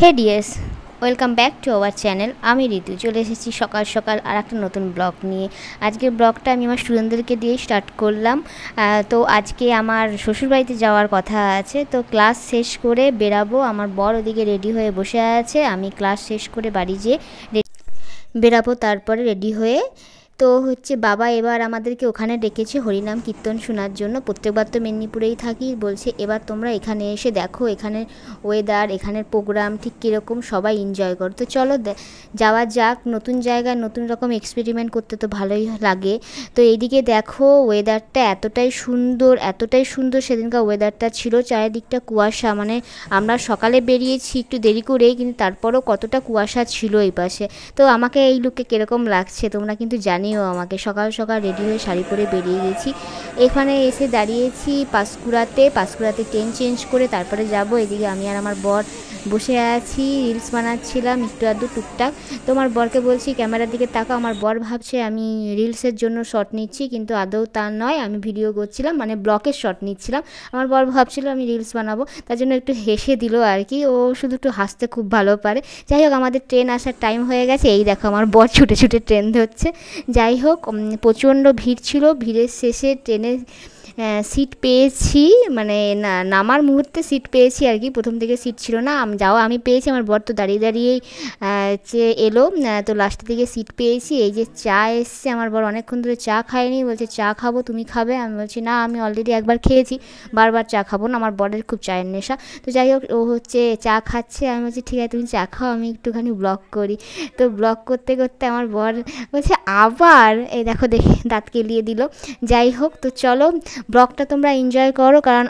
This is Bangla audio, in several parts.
Hey dears, welcome back to our channel. আমি ঋতু চলে এসেছি সকাল সকাল আর একটা নতুন ব্লগ নিয়ে। আজকের ব্লগটা আমি আমার স্টুডেন্টদেরকে দিয়ে স্টার্ট করলাম। তো আজকে আমার শ্বশুরবাড়িতে যাওয়ার কথা আছে, তো ক্লাস শেষ করে বেরাবো। আমার বর ওদিকে রেডি হয়ে বসে আছে, আমি ক্লাস শেষ করে বাড়ি যেয়ে বেরাবো। তারপরে রেডি হয়ে তো বাবা এবার আমাদেরকে ওখানে ডেকেছে হরিনাম কীর্তন শোনার জন্য। প্রত্যেকবার তো মেদিনীপুরেই থাকি, বলছে এবার তোমরা এখানে এসে দেখো এখানের ওয়েদার, এখানের প্রোগ্রাম ঠিক কীরকম, সবাই এনজয় করো। তো চলো যাওয়া যাক। নতুন জায়গায় নতুন রকম এক্সপেরিমেন্ট করতে তো ভালোই লাগে। তো এইদিকে দেখো ওয়েদারটা এতটাই সুন্দর সেদিনকার ওয়েদারটা ছিল। চারিদিকটা কুয়াশা, মানে আমরা সকালে বেরিয়েছি একটু দেরি করেই, কিন্তু তারপরও কতটা কুয়াশা ছিল এই পাশে। তো আমাকে এই লুকে কীরকম লাগছে তোমরা কিন্তু জানিও আমাকে। সকাল সকাল রেডি হয়ে শাড়ি পরে বেরিয়ে গেছি। এখানে এসে দাঁড়িয়েছি পাঁশকুড়াতে ট্রেন চেঞ্জ করে তারপরে যাব। এদিকে আমি আর আমার বর বসে আছি, রিলস বানাচ্ছিলাম একটু আধটু টুকটাক। তো আমার বরকে বলছি ক্যামেরার দিকে তাকাও। আমার বর ভাবছে আমি রিলসের জন্য শট নিচ্ছি, কিন্তু আদৌ তা নয়, আমি ভিডিও করছিলাম, মানে ব্লকের শট নিচ্ছিলাম। আমার বর ভাবছিল আমি রিলস বানাবো, তার জন্য একটু হেসে দিল আর কি। ও শুধু একটু হাসতে খুব ভালো পারে। যাই হোক, আমাদের ট্রেন আসার টাইম হয়ে গেছে। এই দেখো আমার বর ছুটে ছুটে ট্রেন ধরছে। যাই হোক, প্রচণ্ড ভিড় ছিল। ভিড়ের শেষে ট্রেনে সিট পেয়েছি, মানে নামার মুহূর্তে সিট পেয়েছি আর কি। প্রথম থেকে সিট ছিল না, আমি পেয়েছি। আমার বর তো দাঁড়িয়েই এলো। তো লাস্টের দিকে সিট পেয়েছি। এই যে চা এসছে, আমার বর অনেকক্ষণ ধরে চা খায়নি, বলছে চা খাবো, তুমি খাবে? আমি বলছি না, আমি অলরেডি একবার খেয়েছি, বারবার চা খাবো না। আমার বরের খুব চায়ের নেশা। তো যাই হোক, ও চা খাচ্ছে। আমি বলছি ঠিক আছে তুমি চা খাও, আমি একটুখানি ব্লগ করি। তো ব্লগ করতে করতে আমার বর বলছে আবার, এই দেখো দেখে দাঁত কেলিয়ে দিল। যাই হোক, তো চলো ব্লগটা তোমরা এনজয় করো, কারণ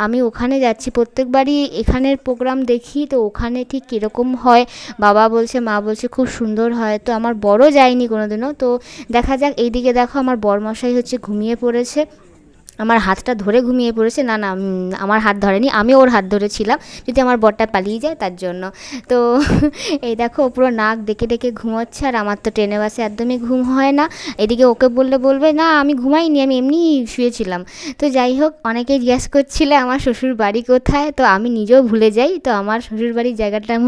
আমি ওখানে যাচ্ছি। প্রত্যেকবারই এখানের প্রোগ্রাম দেখি, তো ওখানে ঠিক কীরকম হয় বাবা বলছে মা বলছে খুব সুন্দর হয়। তো আমার বড় যায়নি কোনোদিনও, তো দেখা যাক। এইদিকে দেখো আমার বরমশাই ঘুমিয়ে পড়েছে, আমার হাতটা ধরে ঘুমিয়ে পড়েছে। না আমার হাত ধরেনি, আমি ওর হাত ধরেছিলাম, যদি আমার বরটা পালিয়ে যায় তার জন্য। তো এই দেখো পুরো নাক ডেকে ডেকে ঘুমোচ্ছে, আর আমার তো ট্রেনে বাসে একদমই ঘুম হয় না। এদিকে ওকে বলবে না আমি ঘুমাইনি, আমি এমনি শুয়েছিলাম। তো যাই হোক, অনেকেই জিজ্ঞাসা করছিলে আমার শ্বশুর বাড়ি কোথায়, তো আমি নিজেও ভুলে যাই। তো আমার শ্বশুর বাড়ির জায়গাটার নাম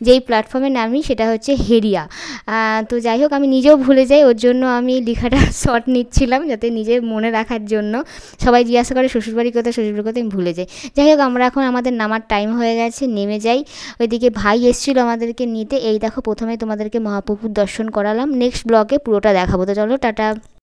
যেই প্ল্যাটফর্মে নামি সেটা হেরিয়া। তো যাই হোক, আমি নিজেও ভুলে যাই, ওর জন্য আমি লেখাটা শর্ট নিচ্ছিলাম যাতে নিজে মনে রাখার জন্য। সবাই জিজ্ঞাসা করে শ্বশুরবাড়ি কোথায়, আমি ভুলে যাই। যাই হোক, আমরা এখন আমাদের নামার টাইম হয়ে গেছে, নেমে যাই। ওইদিকে ভাই এসেছিলো আমাদেরকে নিতে। এই দেখো প্রথমে তোমাদেরকে মহাপ্রভুর দর্শন করালাম, নেক্সট ব্লগে পুরোটা দেখাবো। তো চলো টাটা।